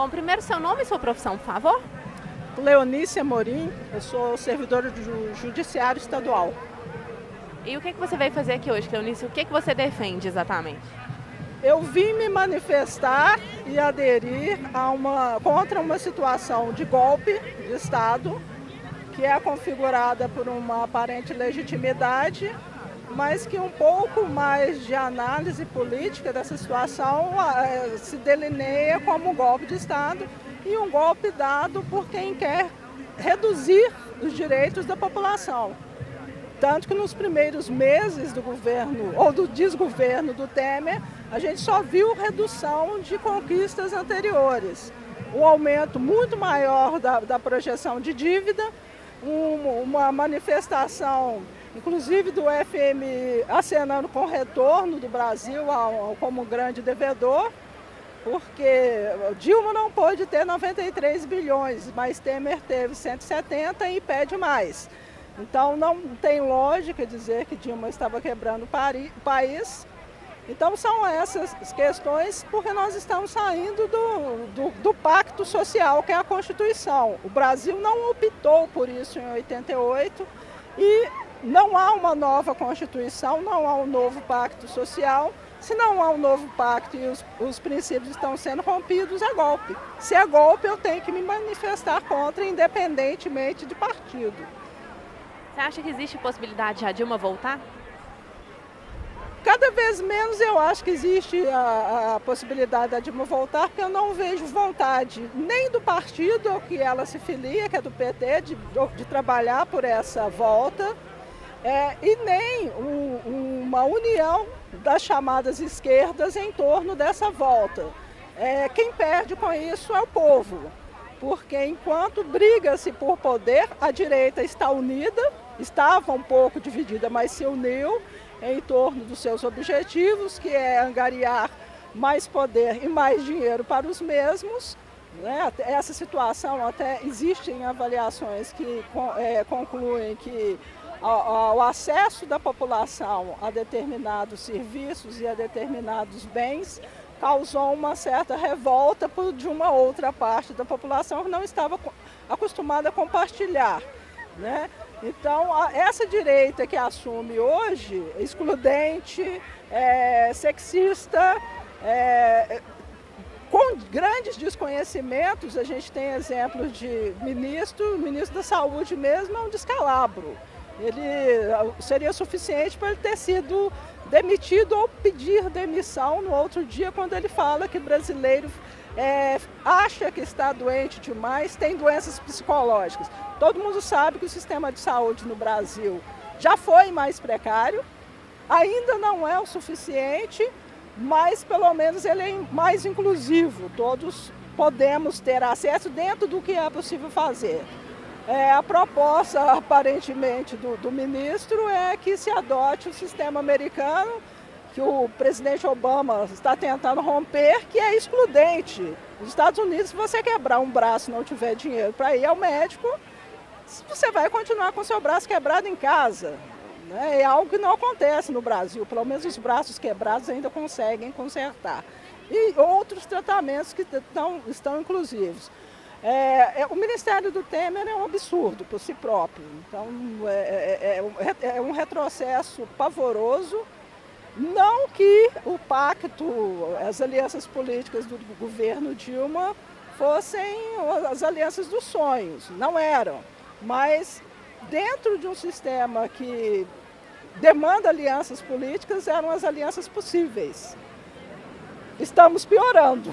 Bom, primeiro seu nome e sua profissão, por favor. Leonícia Amorim, eu sou servidora do Judiciário Estadual. E o que você veio fazer aqui hoje, Cleonice? O que você defende exatamente? Eu vim me manifestar e aderir contra uma situação de golpe de Estado, que é configurada por uma aparente legitimidade, mas que um pouco mais de análise política dessa situação se delineia como um golpe de Estado e um golpe dado por quem quer reduzir os direitos da população. Tanto que nos primeiros meses do governo, ou do desgoverno do Temer, a gente só viu redução de conquistas anteriores. Um aumento muito maior da projeção de dívida, uma manifestação, inclusive do FMI, acenando com o retorno do Brasil como grande devedor, porque Dilma não pôde ter 93 bilhões, mas Temer teve 170 e pede mais. Então não tem lógica dizer que Dilma estava quebrando o país. Então são essas questões porque nós estamos saindo do pacto social que é a Constituição. O Brasil não optou por isso em 88 e não há uma nova Constituição, não há um novo pacto social. Se não há um novo pacto e os princípios estão sendo rompidos, é golpe. Se é golpe, eu tenho que me manifestar contra, independentemente de partido. Você acha que existe possibilidade de a Dilma voltar? Cada vez menos eu acho que existe a possibilidade da Dilma voltar, porque eu não vejo vontade nem do partido ao que ela se filia, que é do PT, de trabalhar por essa volta, e nem uma união das chamadas esquerdas em torno dessa volta. Quem perde com isso é o povo, porque enquanto briga-se por poder, a direita está unida, estava um pouco dividida, mas se uniu em torno dos seus objetivos, que é angariar mais poder e mais dinheiro para os mesmos. Essa situação até existem avaliações que concluem que o acesso da população a determinados serviços e a determinados bens causou uma certa revolta de uma outra parte da população que não estava acostumada a compartilhar. Então, essa direita que assume hoje, excludente, sexista, com grandes desconhecimentos, a gente tem exemplos de o ministro da Saúde mesmo é um descalabro. Ele seria suficiente para ele ter sido demitido ou pedir demissão no outro dia, quando ele fala que brasileiro acha que está doente demais, tem doenças psicológicas. Todo mundo sabe que o sistema de saúde no Brasil já foi mais precário, ainda não é o suficiente, mas pelo menos ele é mais inclusivo. Todos podemos ter acesso dentro do que é possível fazer. A proposta, aparentemente, do ministro é que se adote o sistema americano, que o presidente Obama está tentando romper, que é excludente. Nos Estados Unidos, se você quebrar um braço e não tiver dinheiro para ir ao médico, você vai continuar com seu braço quebrado em casa. É algo que não acontece no Brasil, pelo menos os braços quebrados ainda conseguem consertar. E outros tratamentos que estão inclusivos. O Ministério do Temer é um absurdo por si próprio. Então, é um retrocesso pavoroso. Não que o pacto, as alianças políticas do governo Dilma fossem as alianças dos sonhos, não eram. Mas dentro de um sistema que demanda alianças políticas, eram as alianças possíveis. Estamos piorando.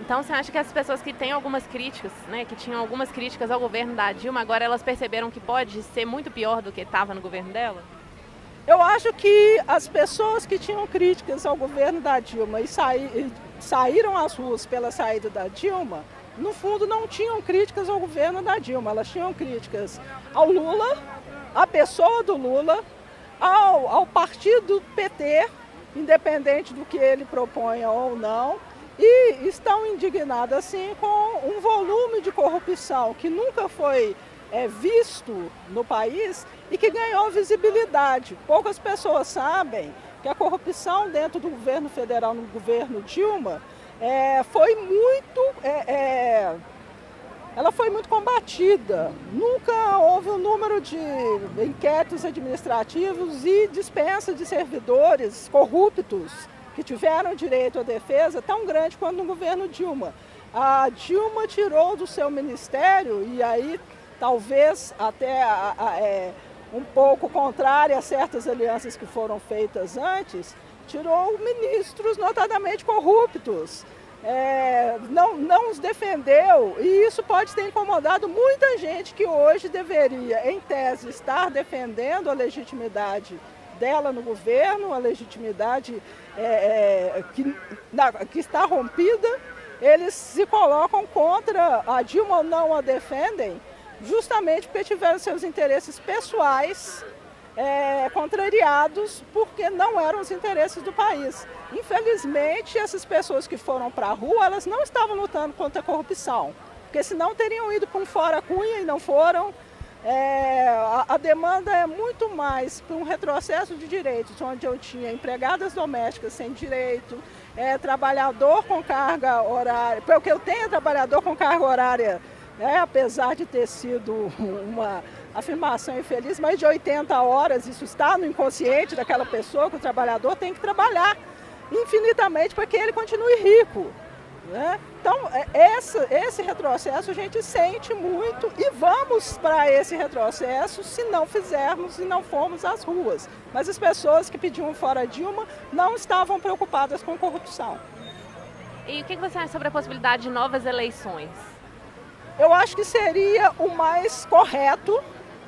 Então você acha que as pessoas que têm algumas críticas, que tinham algumas críticas ao governo da Dilma, agora elas perceberam que pode ser muito pior do que estava no governo dela? Eu acho que as pessoas que tinham críticas ao governo da Dilma e saíram às ruas pela saída da Dilma, no fundo não tinham críticas ao governo da Dilma, elas tinham críticas ao Lula, à pessoa do Lula, ao partido PT, independente do que ele proponha ou não, e estão indignadas assim com um volume de corrupção que nunca foi visto no país e que ganhou visibilidade. Poucas pessoas sabem que a corrupção dentro do governo federal, no governo Dilma, ela foi muito combatida. Nunca houve um número de inquéritos administrativos e dispensa de servidores corruptos que tiveram direito à defesa tão grande quanto no governo Dilma. A Dilma tirou do seu ministério, e aí talvez até um pouco contrária a certas alianças que foram feitas antes, tirou ministros notadamente corruptos. Não os defendeu, e isso pode ter incomodado muita gente que hoje deveria, em tese, estar defendendo a legitimidade dela no governo, a legitimidade que está rompida. Eles se colocam contra a Dilma ou não a defendem, justamente porque tiveram seus interesses pessoais contrariados, porque não eram os interesses do país. Infelizmente, essas pessoas que foram para a rua, elas não estavam lutando contra a corrupção, porque senão teriam ido para um fora Cunha e não foram. A demanda é muito mais para um retrocesso de direitos, onde eu tinha empregadas domésticas sem direito, trabalhador com carga horária, porque eu tenho trabalhador com carga horária, apesar de ter sido uma afirmação infeliz, mais de 80 horas, isso está no inconsciente daquela pessoa, que o trabalhador tem que trabalhar infinitamente para que ele continue rico. Então, esse retrocesso a gente sente muito, e vamos para esse retrocesso se não fizermos e não formos às ruas. Mas as pessoas que pediam fora Dilma não estavam preocupadas com corrupção. E o que você acha sobre a possibilidade de novas eleições? Eu acho que seria o mais correto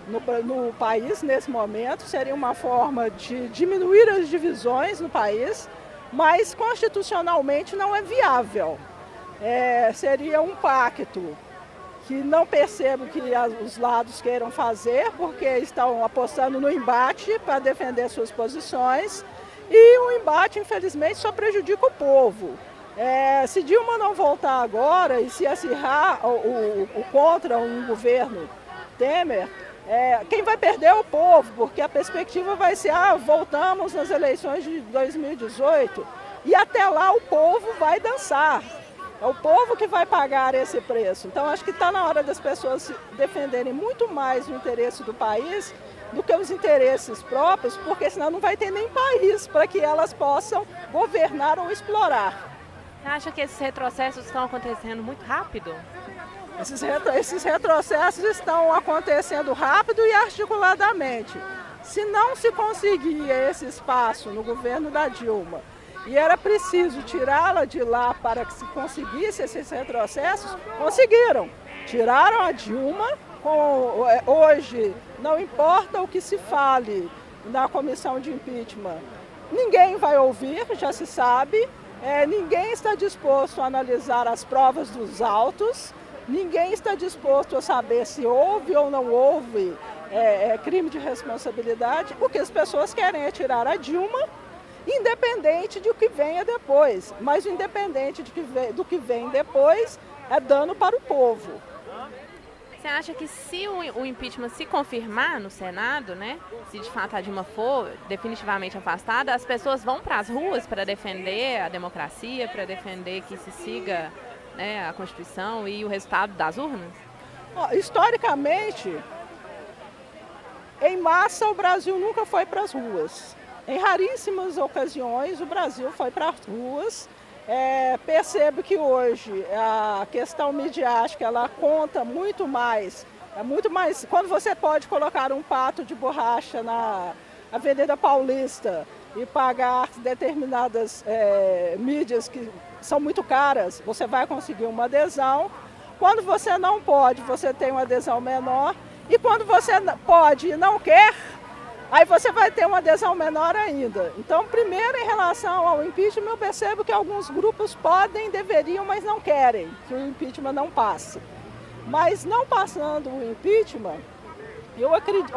no país nesse momento, seria uma forma de diminuir as divisões no país, mas constitucionalmente não é viável. Seria um pacto que não percebo que os lados queiram fazer, porque estão apostando no embate para defender suas posições, e o embate, infelizmente, só prejudica o povo. Se Dilma não voltar agora e se acirrar contra um governo Temer, quem vai perder é o povo, porque a perspectiva vai ser, voltamos nas eleições de 2018, e até lá o povo vai dançar. É o povo que vai pagar esse preço. Então, acho que está na hora das pessoas se defenderem muito mais o interesse do país do que os interesses próprios, porque senão não vai ter nem país para que elas possam governar ou explorar. Você acha que esses retrocessos estão acontecendo muito rápido? Esses retrocessos estão acontecendo rápido e articuladamente. Se não se conseguir esse espaço no governo da Dilma, e era preciso tirá-la de lá para que se conseguisse esses retrocessos, conseguiram. Tiraram a Dilma, hoje não importa o que se fale na comissão de impeachment, ninguém vai ouvir, já se sabe, ninguém está disposto a analisar as provas dos autos, ninguém está disposto a saber se houve ou não houve crime de responsabilidade. O que as pessoas querem é tirar a Dilma, independente do que venha depois. Mas independente do que vem depois, é dano para o povo. Você acha que se o impeachment se confirmar no Senado, né, se de fato a Dilma for definitivamente afastada, as pessoas vão para as ruas para defender a democracia, para defender que se siga, né, a Constituição e o resultado das urnas? Historicamente, em massa, o Brasil nunca foi para as ruas. Em raríssimas ocasiões, o Brasil foi para as ruas. Percebo que hoje a questão midiática ela conta muito mais. Quando você pode colocar um pato de borracha na Avenida Paulista e pagar determinadas mídias que são muito caras, você vai conseguir uma adesão. Quando você não pode, você tem uma adesão menor. E quando você pode e não quer, aí você vai ter uma adesão menor ainda. Então, primeiro, em relação ao impeachment, eu percebo que alguns grupos podem, deveriam, mas não querem que o impeachment não passe. Mas não passando o impeachment, eu acredito...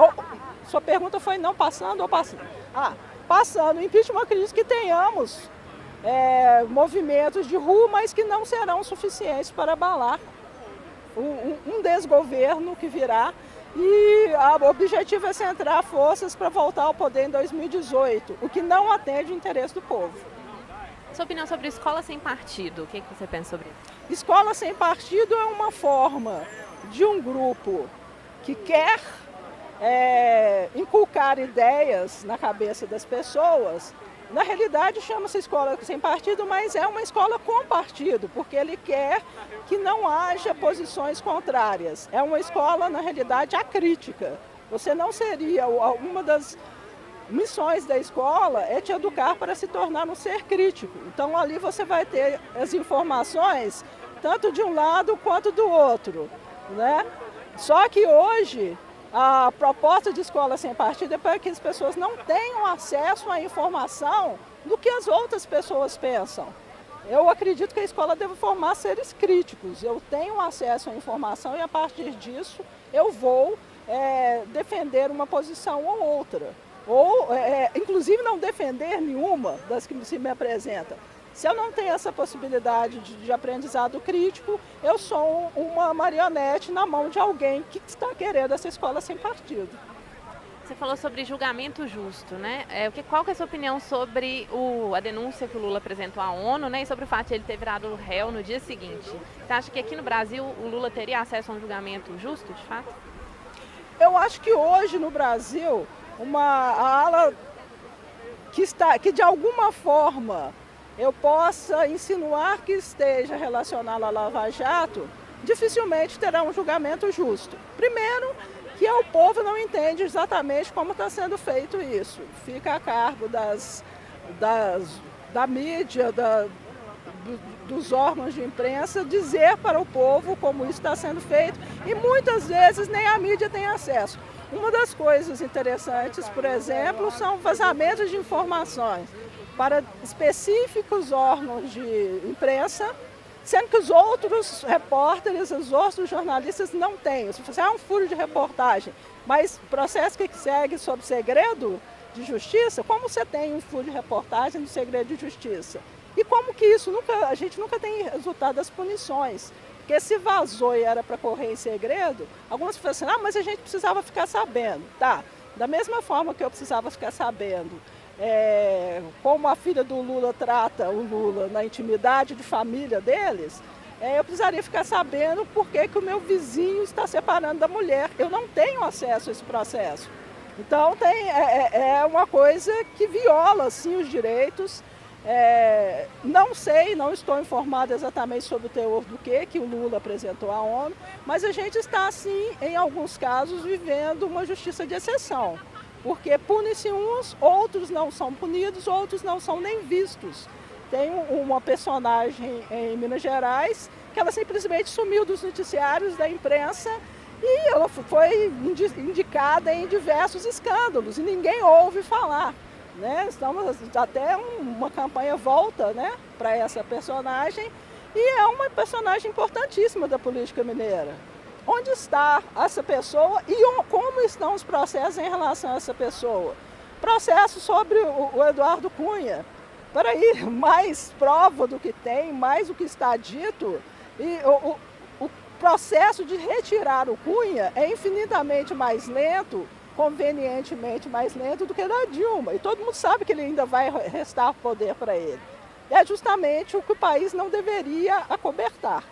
sua pergunta foi não passando ou passando? Passando o impeachment, eu acredito que tenhamos movimentos de rua, mas que não serão suficientes para abalar um desgoverno que virá. E o objetivo é centrar forças para voltar ao poder em 2018, o que não atende o interesse do povo. Sua opinião sobre escola sem partido, o que você pensa sobre isso? Escola sem partido é uma forma de um grupo que quer inculcar ideias na cabeça das pessoas. Na realidade chama-se escola sem partido, mas é uma escola com partido, porque ele quer que não haja posições contrárias. É uma escola, na realidade, acrítica. Você não seria, uma das missões da escola é te educar para se tornar um ser crítico. Então ali você vai ter as informações, tanto de um lado quanto do outro, né? Só que hoje a proposta de escola sem partido é para que as pessoas não tenham acesso à informação do que as outras pessoas pensam. Eu acredito que a escola deve formar seres críticos. Eu tenho acesso à informação e a partir disso eu vou defender uma posição ou outra. Ou, inclusive, não defender nenhuma das que se me apresentam. Se eu não tenho essa possibilidade de aprendizado crítico, eu sou uma marionete na mão de alguém que está querendo essa escola sem partido. Você falou sobre julgamento justo, né? Qual que é a sua opinião sobre a denúncia que o Lula apresentou à ONU, né? E sobre o fato de ele ter virado réu no dia seguinte? Você acha que aqui no Brasil o Lula teria acesso a um julgamento justo, de fato? Eu acho que hoje no Brasil, a ala que de alguma forma eu possa insinuar que esteja relacionada à Lava Jato, dificilmente terá um julgamento justo. Primeiro, que o povo não entende exatamente como está sendo feito isso. Fica a cargo da mídia, dos órgãos de imprensa, dizer para o povo como isso está sendo feito e muitas vezes nem a mídia tem acesso. Uma das coisas interessantes, por exemplo, são vazamentos de informações para específicos órgãos de imprensa, sendo que os outros repórteres, os outros jornalistas não têm. Se você um furo de reportagem, mas processo que segue sob segredo de justiça, como você tem um furo de reportagem no segredo de justiça? E como que a gente nunca tem resultado das punições? Porque se vazou e era para correr em segredo, algumas pessoas falam assim, mas a gente precisava ficar sabendo. Tá, da mesma forma que eu precisava ficar sabendo como a filha do Lula trata o Lula na intimidade de família deles, eu precisaria ficar sabendo por que o meu vizinho está separando da mulher. Eu não tenho acesso a esse processo. Então é uma coisa que viola assim, os direitos. Não sei, não estou informada exatamente sobre o teor do que o Lula apresentou à ONU, mas a gente está, sim, em alguns casos, vivendo uma justiça de exceção, porque pune-se uns, outros não são punidos, outros não são nem vistos. Tem uma personagem em Minas Gerais que ela simplesmente sumiu dos noticiários da imprensa e ela foi indicada em diversos escândalos e ninguém ouve falar. Né? Estamos até uma campanha volta, né, para essa personagem e é uma personagem importantíssima da política mineira. Onde está essa pessoa e como estão os processos em relação a essa pessoa? Processo sobre o Eduardo Cunha. Peraí, mais prova do que tem, mais o que está dito e o processo de retirar o Cunha é infinitamente mais lento, convenientemente mais lento do que da Dilma. E todo mundo sabe que ele ainda vai restar poder para ele. É justamente o que o país não deveria acobertar.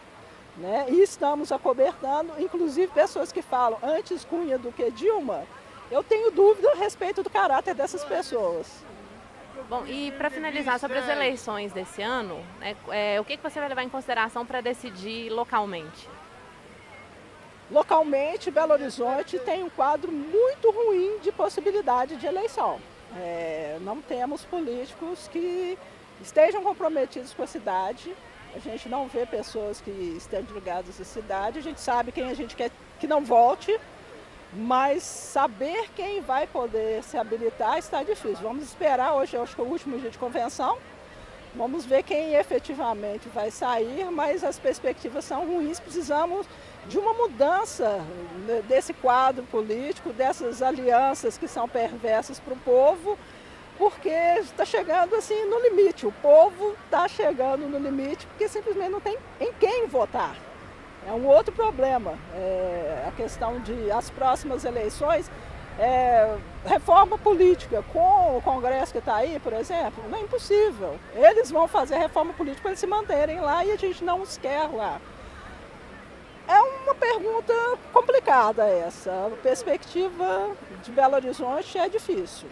Né? E estamos acobertando, inclusive pessoas que falam antes Cunha do que Dilma. Eu tenho dúvida a respeito do caráter dessas pessoas. Bom, e para finalizar, sobre as eleições desse ano, né, o que você vai levar em consideração para decidir localmente? Localmente, Belo Horizonte tem um quadro muito ruim de possibilidade de eleição. Não temos políticos que estejam comprometidos com a cidade. A gente não vê pessoas que estejam ligadas à cidade. A gente sabe quem a gente quer que não volte, mas saber quem vai poder se habilitar está difícil. Vamos esperar, hoje acho que é o último dia de convenção. Vamos ver quem efetivamente vai sair, mas as perspectivas são ruins. Precisamos de uma mudança desse quadro político, dessas alianças que são perversas para o povo, porque está chegando assim no limite. O povo está chegando no limite porque simplesmente não tem em quem votar. É um outro problema. A questão de as próximas eleições reforma política com o Congresso que está aí, por exemplo, não é impossível. Eles vão fazer reforma política para eles se manterem lá e a gente não os quer lá. É uma pergunta complicada essa. A perspectiva de Belo Horizonte é difícil.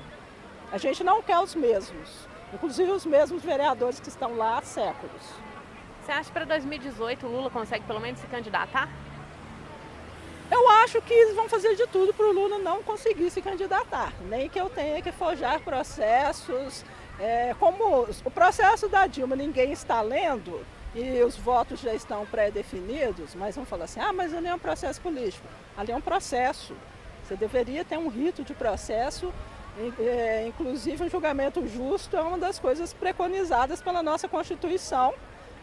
A gente não quer os mesmos, inclusive os mesmos vereadores que estão lá há séculos. Você acha que para 2018 o Lula consegue pelo menos se candidatar? Eu acho que eles vão fazer de tudo para o Lula não conseguir se candidatar, nem que eu tenha que forjar processos. Como o processo da Dilma ninguém está lendo e os votos já estão pré-definidos, mas vão falar assim, mas ali é um processo político. Ali é um processo. Você deveria ter um rito de processo, inclusive um julgamento justo é uma das coisas preconizadas pela nossa Constituição,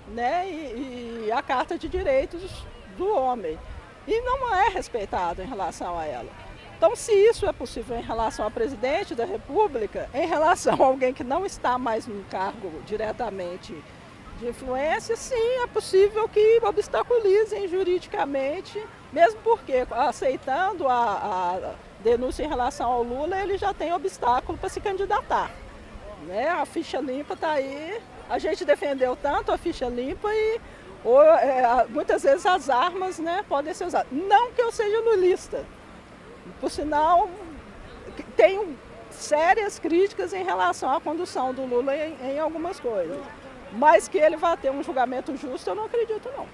né, e a Carta de Direitos do Homem. E não é respeitado em relação a ela. Então, se isso é possível em relação ao presidente da República, em relação a alguém que não está mais no cargo diretamente de influência, sim, é possível que obstaculizem juridicamente, mesmo porque, aceitando a denúncia em relação ao Lula, ele já tem obstáculo para se candidatar. Né? A ficha limpa está aí, a gente defendeu tanto a ficha limpa e muitas vezes as armas, né, podem ser usadas. Não que eu seja lulista, por sinal, tenho sérias críticas em relação à condução do Lula em algumas coisas. Mas que ele vai ter um julgamento justo, eu não acredito não.